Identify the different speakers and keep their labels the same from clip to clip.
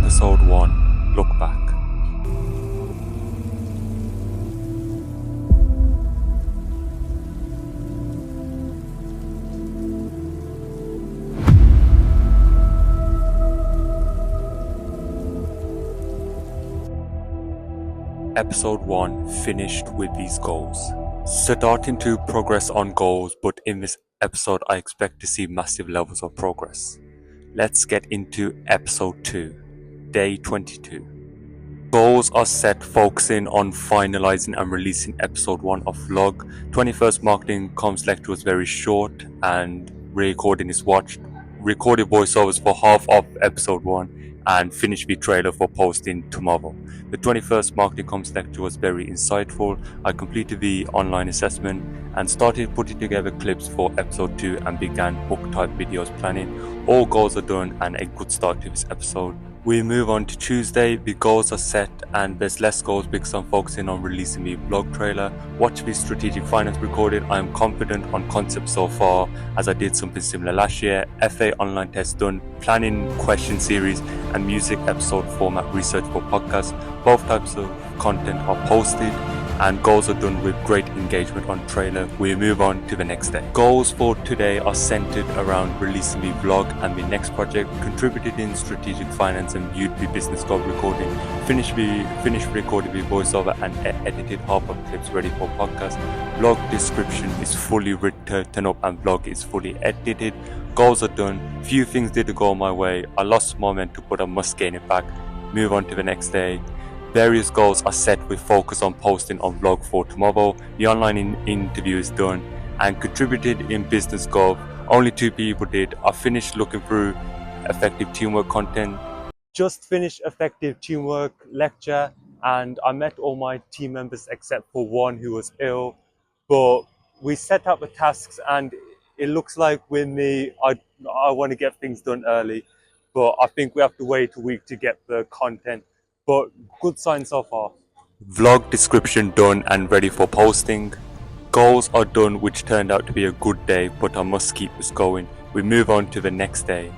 Speaker 1: Episode 1 Look Back. Episode 1 Finished with these goals. Starting to progress on goals, but in this episode I expect to see massive levels of progress. Let's get into episode 2, day 22. Goals are set focusing on finalizing and releasing episode 1 of vlog. 21st marketing comms lecture was very short and recording is watched. Recorded voiceovers for half of episode 1 and finished the trailer for posting tomorrow. The 21st marketing comms lecture was very insightful. I completed the online assessment and started putting together clips for episode 2 and began book type videos planning. All goals are done and a good start to this episode. We move on to Tuesday. The goals are set and there's less goals because I'm focusing on releasing the vlog trailer. Watch the strategic finance recording. I am confident on concept so far as I did something similar last year. FA online test done, planning question series and music episode format research for podcasts. Both types of content are posted and goals are done with great engagement on trailer. We move on to the next day. Goals for today are centered around releasing the vlog and the next project, contributed in strategic finance and viewed the business goal recording, finished recording the voiceover and edited half of clips ready for podcast. Vlog description is fully written up and vlog is fully edited. Goals are done. Few things didn't go my way. I lost momentum but I must gain it back. Move on to the next day. Various goals are set with focus on posting on vlog for tomorrow. The online interview is done and contributed in business golf. Only 2 people did. I finished looking through effective teamwork content. Just finished effective teamwork lecture and I met all my team members except for one who was ill. But we set up the tasks and it looks like with me, I want to get things done early. But I think we have to wait a week to get the content. But good sign so far. Vlog description done and ready for posting. Goals are done, which turned out to be a good day, but I must keep this going. We move on to the next day.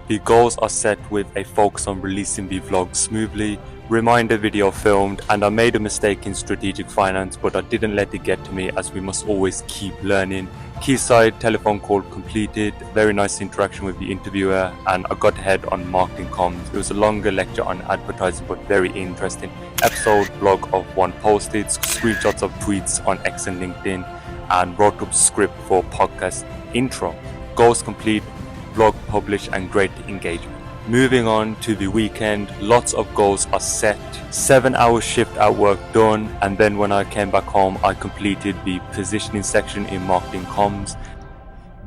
Speaker 1: The goals are set with a focus on releasing the vlog smoothly. Reminder video filmed and I made a mistake in strategic finance, but I didn't let it get to me as we must always keep learning. Quayside telephone call completed, very nice interaction with the interviewer and I got ahead on marketing comms. It was a longer lecture on advertising but very interesting. Episode vlog of 1 posted, screenshots of tweets on X and LinkedIn and wrote up script for podcast intro. Goals complete, vlog published and great engagement. Moving on to the weekend, lots of goals are set. 7-hour shift at work done and then when I came back home I completed the positioning section in marketing comms.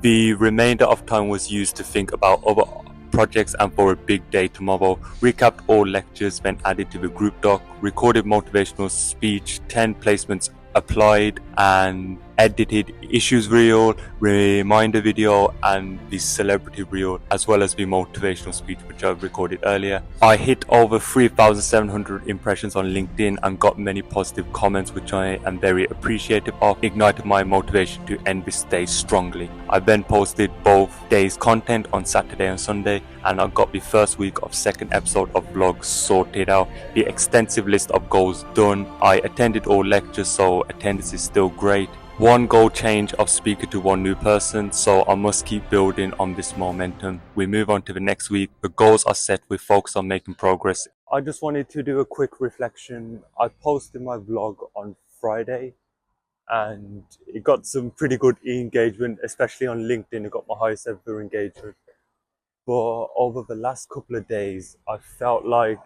Speaker 1: The remainder of time was used to think about other projects and for a big day tomorrow. Recapped all lectures, then added to the group doc. Recorded motivational speech, 10 placements applied and edited issues reel, reminder video and the celebrity reel as well as the motivational speech which I recorded earlier. I hit over 3,700 impressions on LinkedIn and got many positive comments which I am very appreciative of. Ignited my motivation to end this day strongly. I then posted both days content on Saturday and Sunday and I got the first week of second episode of vlogs sorted out. The extensive list of goals done. I attended all lectures so attendance is still great. 1 goal change of speaker to 1 new person, so I must keep building on this momentum. We move on to the next week. The goals are set with focus on making progress. I just wanted to do a quick reflection. I posted my vlog on Friday and it got some pretty good engagement, especially on LinkedIn. It got my highest ever engagement. But over the last couple of days, I felt like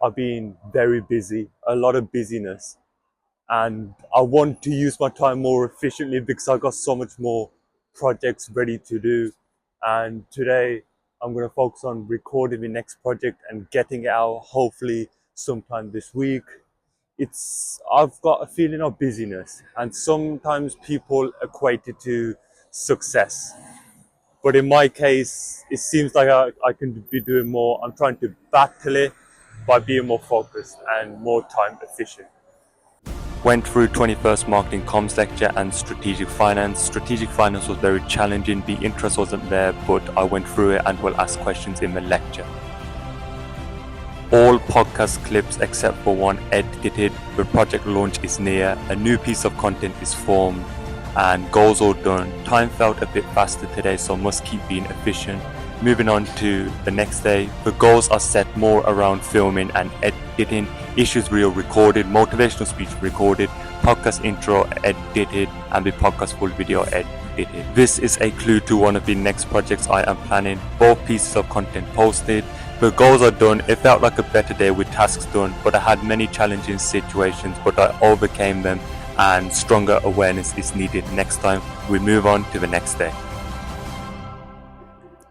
Speaker 1: I've been very busy, a lot of busyness. And I want to use my time more efficiently because I got so much more projects ready to do. And today I'm going to focus on recording the next project and getting it out hopefully sometime this week. I've got a feeling of busyness and sometimes people equate it to success. But in my case, it seems like I can be doing more. I'm trying to battle it by being more focused and more time efficient. Went through 21st marketing comms lecture and strategic finance. Strategic finance was very challenging. The interest wasn't there, but I went through it and will ask questions in the lecture. All podcast clips except for one edited. The project launch is near. A new piece of content is formed and goals all done. Time felt a bit faster today, so must keep being efficient. Moving on to the next day, the goals are set more around filming and editing. Issues reel recorded, motivational speech recorded, podcast intro edited, and the podcast full video edited. This is a clue to one of the next projects I am planning. Both pieces of content posted. The goals are done. It felt like a better day with tasks done, but I had many challenging situations, but I overcame them, and stronger awareness is needed next time. We move on to the next day.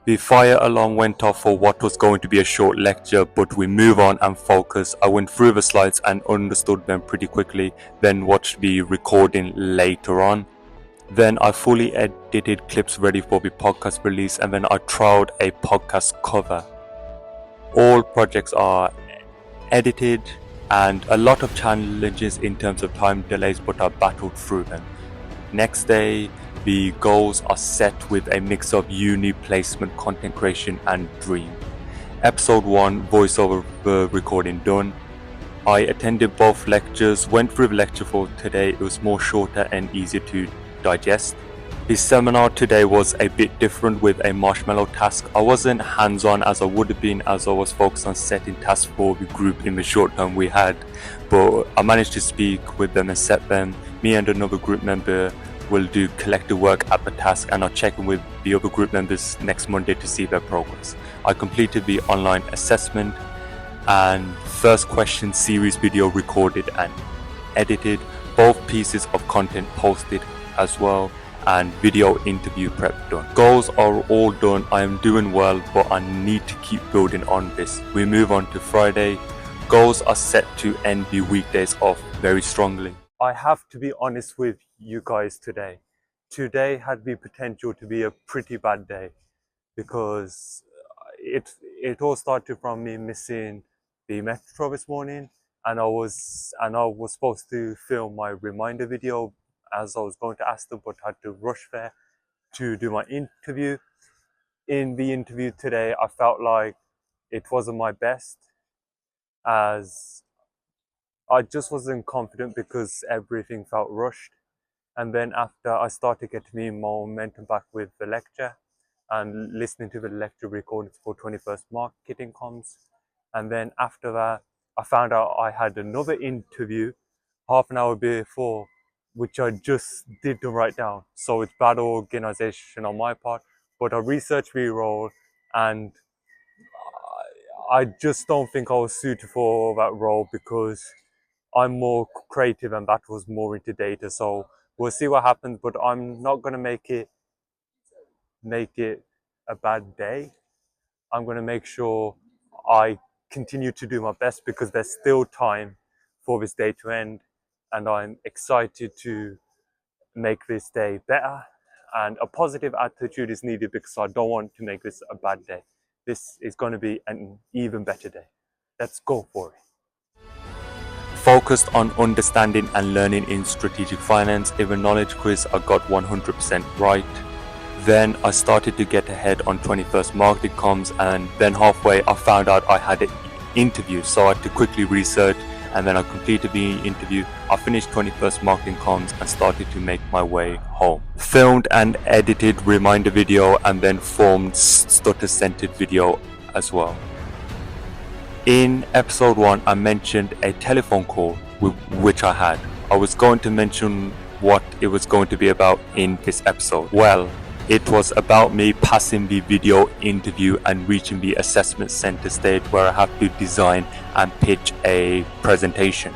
Speaker 1: The fire alarm went off for what was going to be a short lecture, but we move on and focus. I went through the slides and understood them pretty quickly, then watched the recording later on. Then I fully edited clips ready for the podcast release, and then I trialed a podcast cover. All projects are edited and a lot of challenges in terms of time delays, but I battled through them. Next day, the goals are set with a mix of uni placement, content creation and dream. Episode 1, voiceover recording done. I attended both lectures, went through the lecture for today. It was more shorter and easier to digest. The seminar today was a bit different with a marshmallow task. I wasn't hands-on as I would have been, as I was focused on setting tasks for the group in the short time we had, but I managed to speak with them and set them. Me and another group member will do collective work at the task, and I'll check in with the other group members next Monday to see their progress. I completed the online assessment and first question series video recorded and edited, both pieces of content posted as well, and video interview prep done. Goals are all done. I am doing well, but I need to keep building on this. We move on to Friday. Goals are set to end the weekdays off very strongly. I have to be honest with you guys today. Today had the potential to be a pretty bad day because it all started from me missing the metro this morning, and I was supposed to film my reminder video as I was going to ask them, but I had to rush there to do my interview. In the interview today, I felt like it wasn't my best, as I just wasn't confident because everything felt rushed. And then after, I started getting me momentum back with the lecture and listening to the lecture recordings for 21st marketing comms. And then after that, I found out I had another interview half an hour before, which I just didn't write down. So it's bad organization on my part, but I researched the role and I just don't think I was suited for that role because I'm more creative and that was more into data. So we'll see what happens, but I'm not going to make it a bad day. I'm going to make sure I continue to do my best because there's still time for this day to end, and I'm excited to make this day better, and a positive attitude is needed because I don't want to make this a bad day. This is going to be an even better day. Let's go for it. Focused on understanding and learning in strategic finance. In the knowledge quiz, I got 100% right. Then I started to get ahead on 21st marketing comms, and then halfway I found out I had an interview, so I had to quickly research, and then I completed the interview. I finished 21st marketing comms and started to make my way home. Filmed and edited reminder video, and then formed stutter centered video as well. In episode 1, I mentioned a telephone call which I had. I was going to mention what it was going to be about in this episode. Well, it was about me passing the video interview and reaching the assessment center stage where I have to design and pitch a presentation.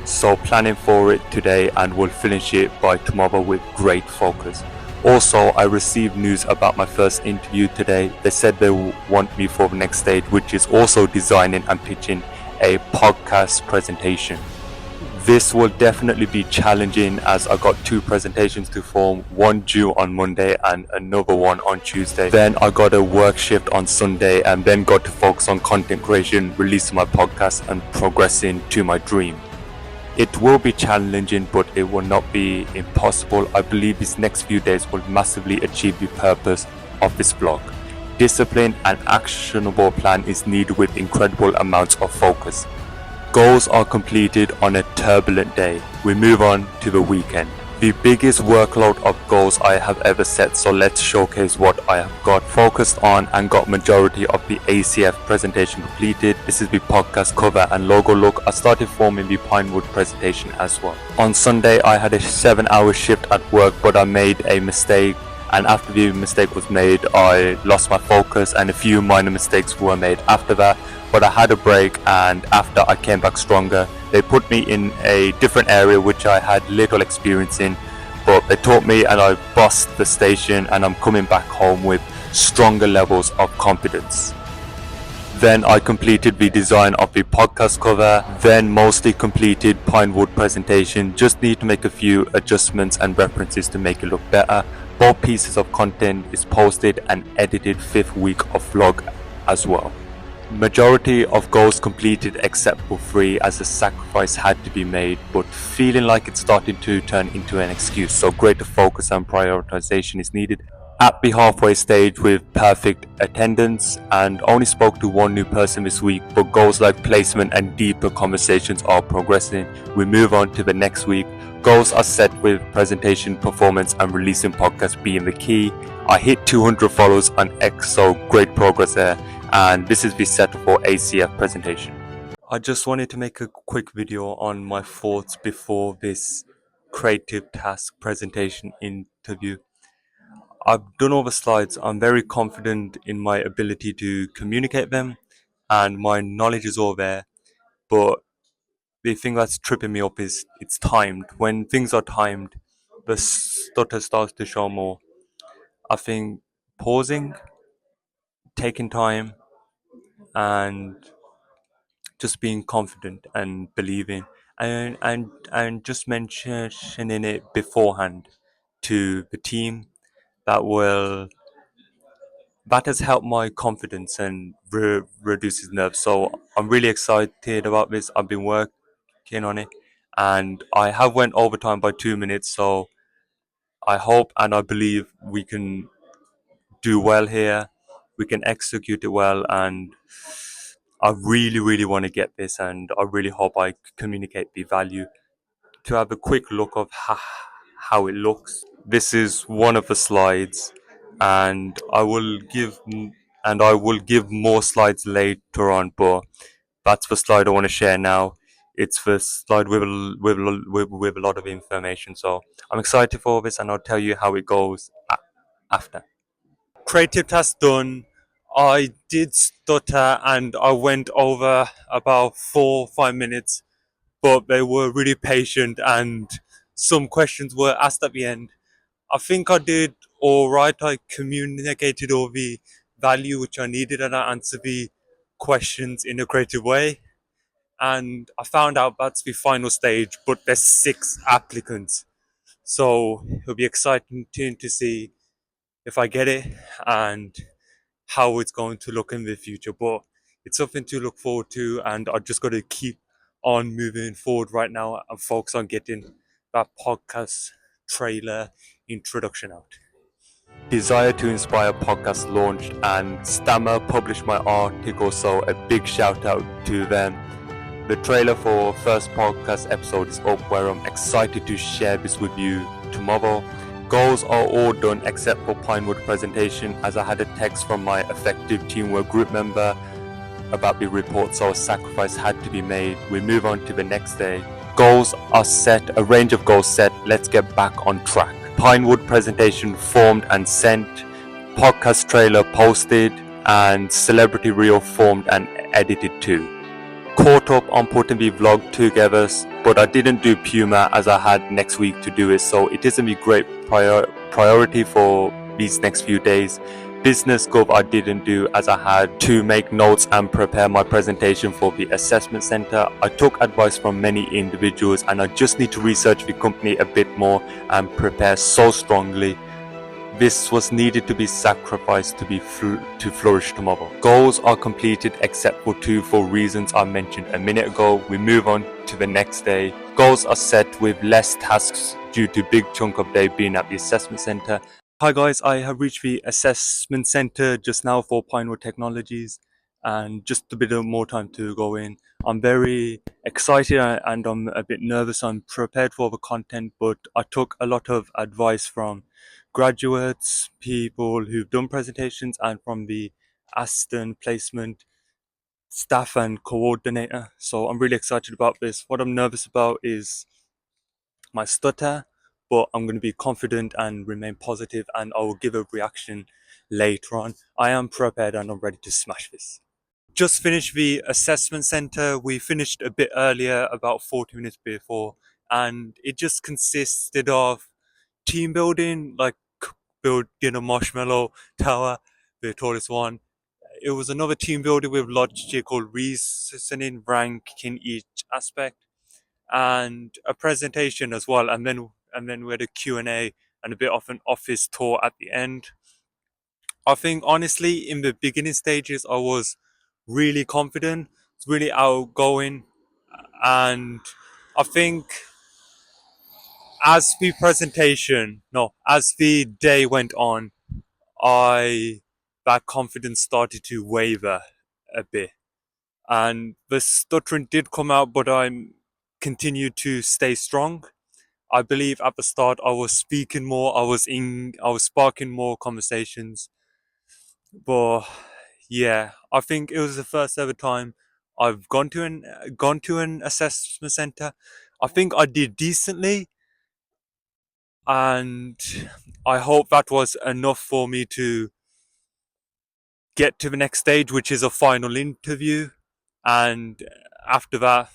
Speaker 1: So planning for it today, and we'll finish it by tomorrow with great focus. Also, I received news about my first interview today. They said they want me for the next stage, which is also designing and pitching a podcast presentation. This will definitely be challenging as I got 2 presentations to form, one due on Monday and another one on Tuesday. Then I got a work shift on Sunday, and then got to focus on content creation, releasing my podcast and progressing to my dream. It will be challenging, but it will not be impossible. I believe these next few days will massively achieve the purpose of this vlog. disciplined and actionable plan is needed with incredible amounts of focus. Goals are completed on a turbulent day. We move on to the weekend. The biggest workload of goals I have ever set, so let's showcase what I have got focused on and got majority of the ACF presentation completed. This is the podcast cover and logo look. I started forming the Pinewood presentation as well. On Sunday I had a 7-hour shift at work, but I made a mistake, and after the mistake was made I lost my focus and a few minor mistakes were made after that. But I had a break, and after I came back stronger. They put me in a different area which I had little experience in, but they taught me and I bossed the station, and I'm coming back home with stronger levels of confidence. Then I completed the design of the podcast cover, then mostly completed Pinewood presentation. Just need to make a few adjustments and references to make it look better. Both pieces of content is posted and edited 5th week of vlog as well. Majority of goals completed except for 3, as a sacrifice had to be made, but feeling like it's starting to turn into an excuse, so greater focus and prioritization is needed. At the halfway stage with perfect attendance, and only spoke to 1 new person this week, but goals like placement and deeper conversations are progressing. We move on to the next week. Goals are set with presentation, performance and releasing podcasts being the key. I hit 200 followers on X, so great progress there. And this is the setup for ACF presentation. I just wanted to make a quick video on my thoughts before this creative task presentation interview. I've done all the slides. I'm very confident in my ability to communicate them, and my knowledge is all there. But the thing that's tripping me up is it's timed. When things are timed, the stutter starts to show more. I think pausing, taking time, and just being confident and believing, and just mentioning it beforehand to the team, that has helped my confidence and reduces nerves. So I'm really excited about this. I've been working on it, and I have went overtime by 2 minutes, so I hope and I believe we can do well here. We can execute it well, and I really want to get this, and I really hope I communicate the value. To have a quick look of how it looks, this is one of the slides, and I will give more slides later on, but that's the slide I want to share now. It's the slide with a lot of information, so I'm excited for this, and I'll tell you how it goes after. Creative task done. I did stutter and I went over about 4-5 minutes, but they were really patient and some questions were asked at the end. I think I did alright. I communicated all the value which I needed, and I answered the questions in a creative way. And I found out that's the final stage, but there's 6 applicants. So it'll be exciting to see if I get it and how it's going to look in the future. But it's something to look forward to, and I just got to keep on moving forward right now and focus on getting that podcast trailer introduction out. Desire to Inspire podcast launched, and Stammer published my article, so a big shout out to them. The trailer for first podcast episode is up, where I'm excited to share this with you tomorrow. Goals are all done except for Pinewood presentation, as I had a text from my effective teamwork group member about the report, so a sacrifice had to be made. We move on to the next day. Goals are set, a range of goals set. Let's get back on track. Pinewood presentation formed and sent, podcast trailer posted, and celebrity reel formed and edited too. Caught up on putting the vlog together, but I didn't do Puma as I had next week to do it, so it isn't a great priority for these next few days. Business Gov I didn't do, as I had to make notes and prepare my presentation for the assessment center. I took advice from many individuals, and I just need to research the company a bit more and prepare so strongly. This was needed to be sacrificed to flourish tomorrow. Goals are completed except for 2 for reasons I mentioned a minute ago. We move on to the next day. Goals are set with less tasks due to big chunk of day being at the assessment center. Hi guys, I have reached the assessment center just now for Pinewood Technologies and just a bit of more time to go in. I'm very excited and I'm a bit nervous. I'm prepared for the content, but I took a lot of advice from graduates, people who've done presentations, and from the Aston placement staff and coordinator. So I'm really excited about this. What I'm nervous about is my stutter, but I'm going to be confident and remain positive, and I will give a reaction later on. I am prepared and I'm ready to smash this. Just finished the assessment center. We finished a bit earlier, about 40 minutes before, and it just consisted of team building, like building a marshmallow tower, the tallest one. It was another team building with logical reasoning, rank in each aspect, and a presentation as well, and then we had a Q&A and a bit of an office tour at the end. I think honestly in the beginning stages I was really confident, really outgoing, and I think as the day went on, I that confidence started to waver a bit, and the stuttering did come out, but I continued to stay strong. I believe at the start I was speaking more, I was sparking more conversations. But yeah, I think it was the first ever time I've gone to an assessment center. I think I did decently, and I hope that was enough for me to get to the next stage, which is a final interview. And after that,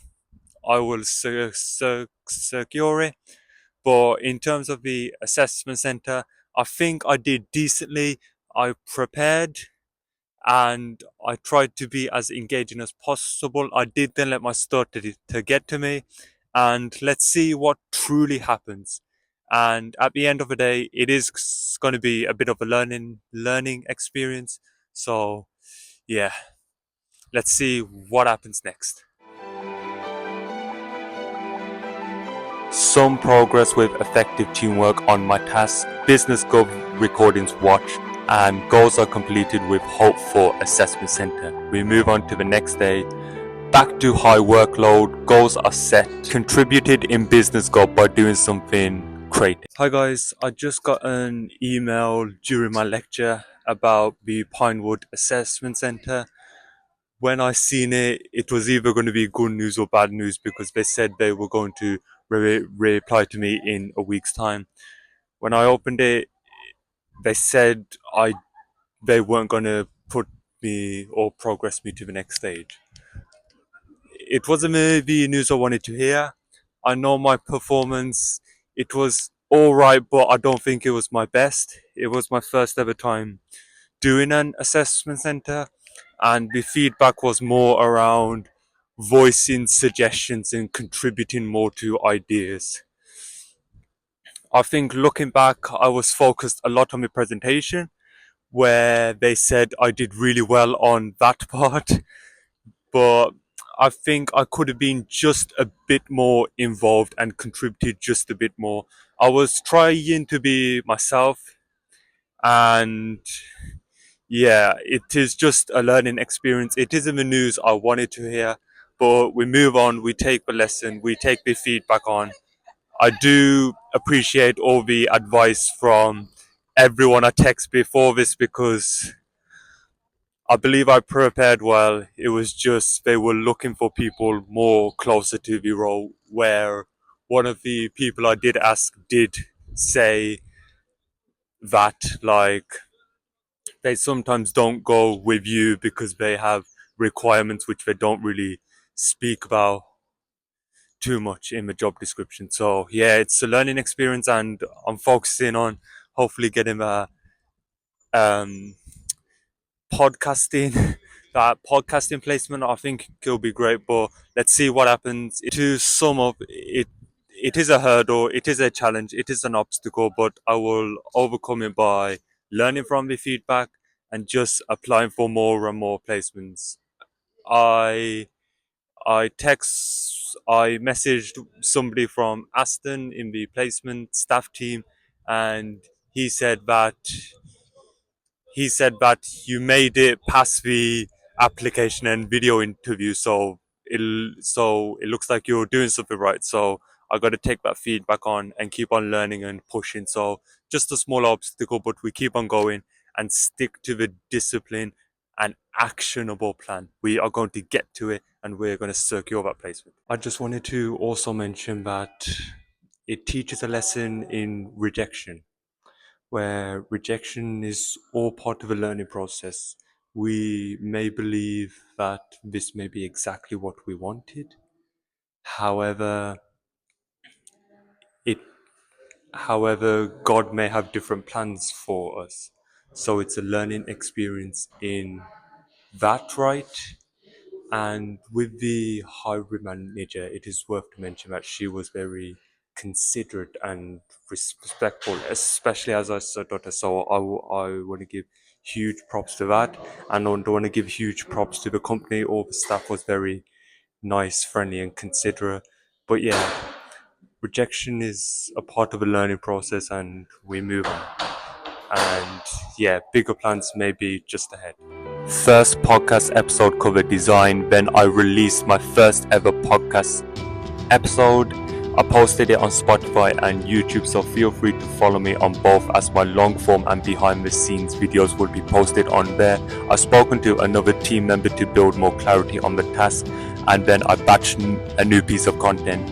Speaker 1: I will secure it. But in terms of the assessment center, I think I did decently. I prepared and I tried to be as engaging as possible. I did then let my stutter to get to me, and let's see what truly happens. And at the end of the day, it is going to be a bit of a learning experience. So yeah, let's see what happens next. Some progress with effective teamwork on my task, business gov recordings watched, and goals are completed with hope for assessment center. We move on to the next day. Back to high workload, goals are set, contributed in business goal by doing something creative. Hi guys, I just got an email during my lecture about the Pinewood Assessment Center. When I seen it, it was either going to be good news or bad news, because they said they were going to reply to me in a week's time. When I opened it, they said they weren't going to put me or progress me to the next stage. It wasn't the news I wanted to hear. I know my performance, it was alright, but I don't think it was my best. It was my first ever time doing an assessment center, and the feedback was more around voicing suggestions and contributing more to ideas. I think looking back, I was focused a lot on the presentation, where they said I did really well on that part, but I think I could have been just a bit more involved and contributed just a bit more. I was trying to be myself, and yeah, it is just a learning experience. It isn't the news I wanted to hear, but we move on, we take the lesson, we take the feedback on. I do appreciate all the advice from everyone I text before this, because I believe I prepared well. It was just they were looking for people more closer to the role, where one of the people I did ask did say that, like, they sometimes don't go with you because they have requirements which they don't really speak about too much in the job description. So yeah, it's a learning experience, and I'm focusing on hopefully getting a um, podcasting that podcasting placement. I think it'll be great, but let's see what happens. To sum up, it is a hurdle, it is a challenge, it is an obstacle, but I will overcome it by learning from the feedback and just applying for more and more placements. I I messaged somebody from Aston in the placement staff team, and he said that you made it past the application and video interview, so it looks like you're doing something right. So I got to take that feedback on and keep on learning and pushing. So just a small obstacle, but we keep on going and stick to the discipline and actionable plan. We are going to get to it and we're going to secure that placement. I just wanted to also mention that it teaches a lesson in rejection, where rejection is all part of a learning process. We may believe that this may be exactly what we wanted. However, it however, God may have different plans for us. So it's a learning experience in that, right? And with the hiring manager, it is worth to mention that she was very considerate and respectful, especially as I said, daughter. So I want to give huge props to that. And I want to give huge props to the company. All the staff was very nice, friendly, and considerate. But yeah, rejection is a part of the learning process, and we move on. And yeah, bigger plans may be just ahead. First podcast episode covered design. Then I released my first ever podcast episode. I posted it on Spotify and YouTube, so feel free to follow me on both, as my long form and behind the scenes videos will be posted on there. I've spoken to another team member to build more clarity on the task, and then I batched a new piece of content.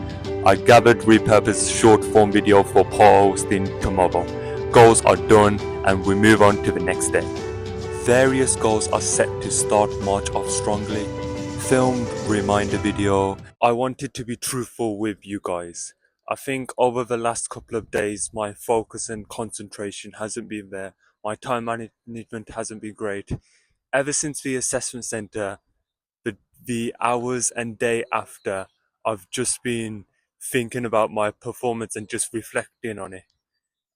Speaker 1: I gathered repurposed short form video for posting tomorrow. Goals are done and we move on to the next day. Various goals are set to start March off strongly. Filmed reminder video. I wanted to be truthful with you guys. I think over the last couple of days, my focus and concentration hasn't been there. My time management hasn't been great. Ever since the assessment center, the hours and day after, I've just been thinking about my performance and just reflecting on it.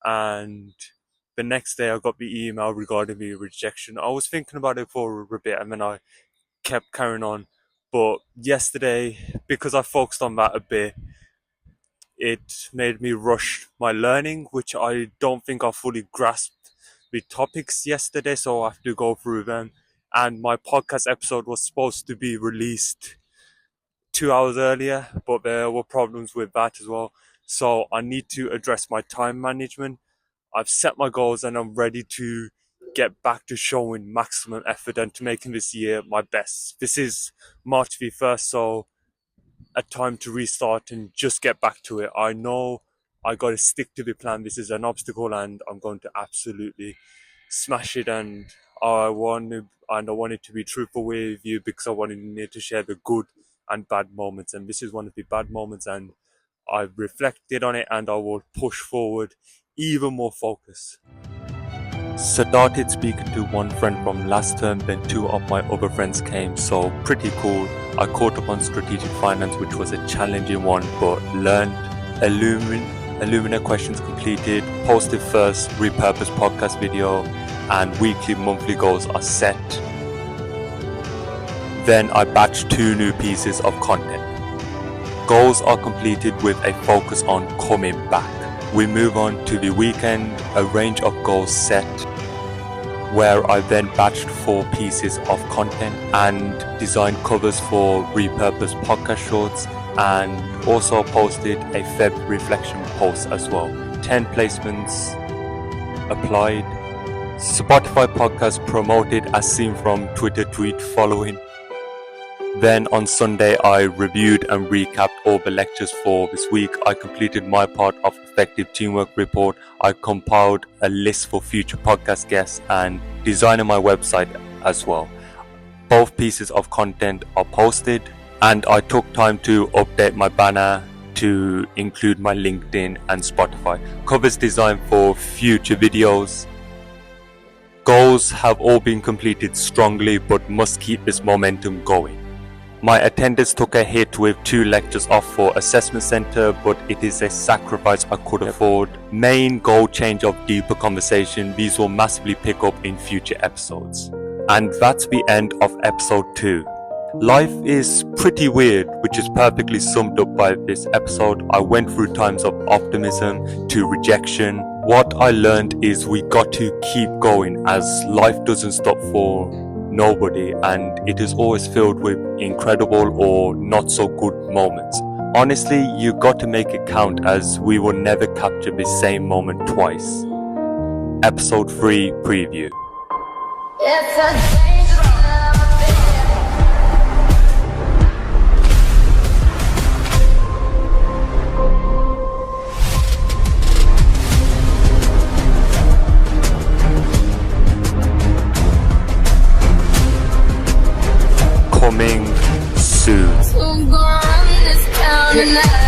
Speaker 1: And the next day I got the email regarding the rejection. I was thinking about it for a bit and then I kept carrying on. But yesterday, because I focused on that a bit, it made me rush my learning, which I don't think I fully grasped the topics yesterday, so I have to go through them. And my podcast episode was supposed to be released 2 hours earlier, but there were problems with that as well. So I need to address my time management. I've set my goals and I'm ready to get back to showing maximum effort and to making this year my best. This is March the 1st, so a time to restart and just get back to it. I know I got to stick to the plan. This is an obstacle and I'm going to absolutely smash it, and I wanted to be truthful with you because I wanted to share the good and bad moments, and this is one of the bad moments, and I've reflected on it and I will push forward even more focused. Started speaking to one friend from last term, then two of my other friends came, so pretty cool. I caught up on strategic finance, which was a challenging one, but learned. Illumina questions completed, posted first repurposed podcast video, and weekly monthly goals are set. Then I batched 2 new pieces of content. Goals are completed with a focus on coming back. We move on to the weekend, a range of goals set, where I then batched 4 pieces of content and designed covers for repurposed podcast shorts, and also posted a Feb reflection post as well. 10 placements applied. Spotify podcast promoted as seen from Twitter tweet following. Then on Sunday, I reviewed and recapped all the lectures for this week. I completed my part of effective teamwork report. I compiled a list for future podcast guests and designing my website as well. Both pieces of content are posted, and I took time to update my banner to include my LinkedIn and Spotify. Covers designed for future videos. Goals have all been completed strongly, but must keep this momentum going. My attendance took a hit with 2 lectures off for assessment center, but it is a sacrifice I could afford. Main goal change of deeper conversation. These will massively pick up in future episodes. And that's the end of episode 2. Life is pretty weird, which is perfectly summed up by this episode. I went through times of optimism to rejection, What I learned is we got to keep going, as life doesn't stop for nobody and it is always filled with incredible or not so good moments. Honestly, you got to make it count, as we will never capture the same moment twice. Episode 3 preview.
Speaker 2: It's a dangerous
Speaker 1: Coming soon.
Speaker 2: to go around this town and